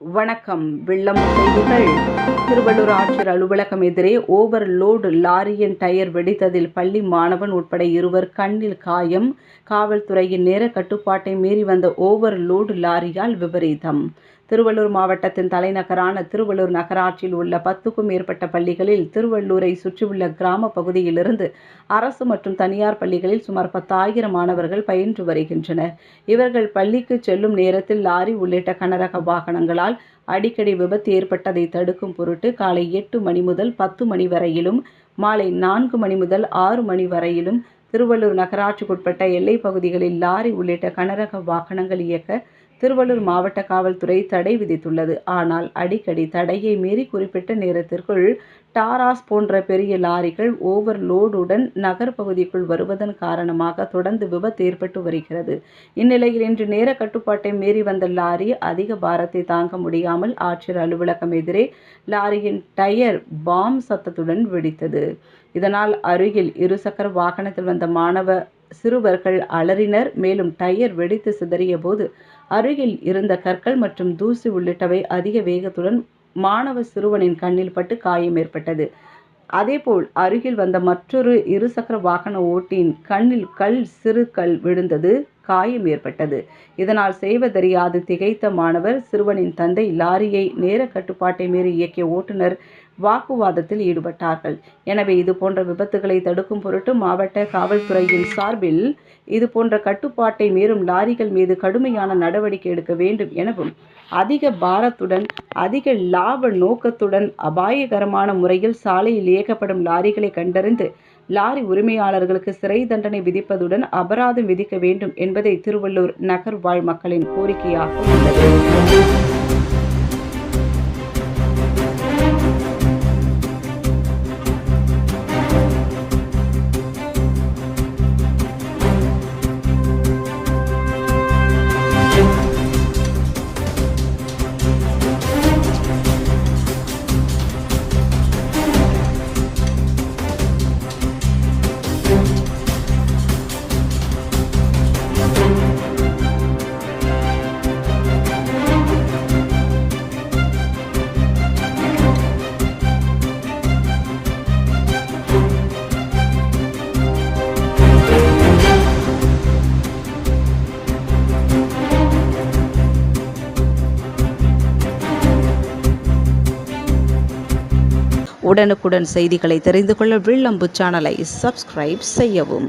வணக்கம். வெள்ளம் செய்திகள். திருவள்ளூர் ஆட்சியர் அலுவலகம் எதிரே ஓவர்லோடு லாரியின் டயர் வெடித்ததில் பள்ளி மாணவன் உட்பட 2 கண்ணில் காயம். காவல்துறையின் நேர கட்டுப்பாட்டை மீறி வந்த ஓவர்லோடு லாரியால் விபரீதம். திருவள்ளூர் மாவட்டத்தின் தலைநகரான திருவள்ளூர் நகராட்சியில் உள்ள 10க்கும் மேற்பட்ட பள்ளிகளில் திருவள்ளூரை சுற்றியுள்ள கிராம பகுதியிலிருந்து அரசு மற்றும் தனியார் பள்ளிகளில் சுமார் 10,000 மாணவர்கள் பயின்று வருகின்றனர். இவர்கள் பள்ளிக்கு செல்லும் நேரத்தில் லாரி உள்ளிட்ட கனரக வாகனங்களால் அடிக்கடி விபத்து ஏற்பட்டதை தடுக்கும் பொருட்டு காலை 8 மணி முதல் 10 மணி வரையிலும், மாலை 4 மணி முதல் 6 மணி வரையிலும் திருவள்ளூர் நகராட்சிக்குட்பட்ட எல்லைப் பகுதிகளில் லாரி உள்ளிட்ட கனரக வாகனங்கள் இயக்க திருவள்ளூர் மாவட்ட காவல்துறை தடை விதித்துள்ளது. ஆனால் அடிக்கடி தடையை மீறி குறிப்பிட்ட நேரத்திற்குள் டாராஸ் போன்ற பெரிய லாரிகள் ஓவர்லோடுடன் நகர் பகுதிக்குள் வருவதன் காரணமாக தொடர்ந்து விபத்து ஏற்பட்டு வருகிறது. இந்நிலையில் இன்று நேர கட்டுப்பாட்டை மீறி வந்த லாரி அதிக பாரத்தை தாங்க முடியாமல் ஆட்சியர் அலுவலகம் எதிரே லாரியின் டயர் பாம் சத்தத்துடன் வெடித்தது. இதனால் அருகில் இருசக்கர வாகனத்தில் வந்த மாணவ சிறுவர்கள் அலறினர். மேலும் டயர் வெடித்து சிதறிய போது அருகில் இருந்த கற்கள் மற்றும் தூசி உள்ளிட்டவை அதிக வேகத்துடன் மாணவ சிறுவனின் கண்ணில் பட்டு காயம் ஏற்பட்டது. அதேபோல் அருகில் வந்த மற்றொரு இருசக்கர வாகன ஓட்டியின் கண்ணில் சிறு கல் விழுந்தது, காயம் ஏற்பட்டது. இதனால் செய்வதறியாது திகைத்த மாணவர் சிறுவனின் தந்தை லாரியை நேர கட்டுப்பாட்டை மீறி இயக்கிய ஓட்டுநர் வாக்குவாதத்தில் ஈடுபட்டார்கள். எனவே இதுபோன்ற விபத்துகளை தடுக்கும் பொருட்டு மாவட்ட காவல்துறையின் சார்பில் இதுபோன்ற கட்டுப்பாட்டை மீறும் லாரிகள் மீது கடுமையான நடவடிக்கை எடுக்க வேண்டும் எனவும், அதிக பாரத்துடன் அதிக லாப நோக்கத்துடன் அபாயகரமான முறையில் சாலையில் இயக்கப்படும் லாரிகளை கண்டறிந்து லாரி உரிமையாளர்களுக்கு சிறை தண்டனை விதிப்பதுடன் அபராதம் விதிக்க வேண்டும் என்பதை திருவள்ளூர் நகர் வாழ் மக்களின் கோரிக்கையாக உள்ளது. உடனுக்குடன் செய்திகளை தெரிந்து கொள்ள வில்லம்பு சேனலை சப்ஸ்கிரைப் செய்யவும்.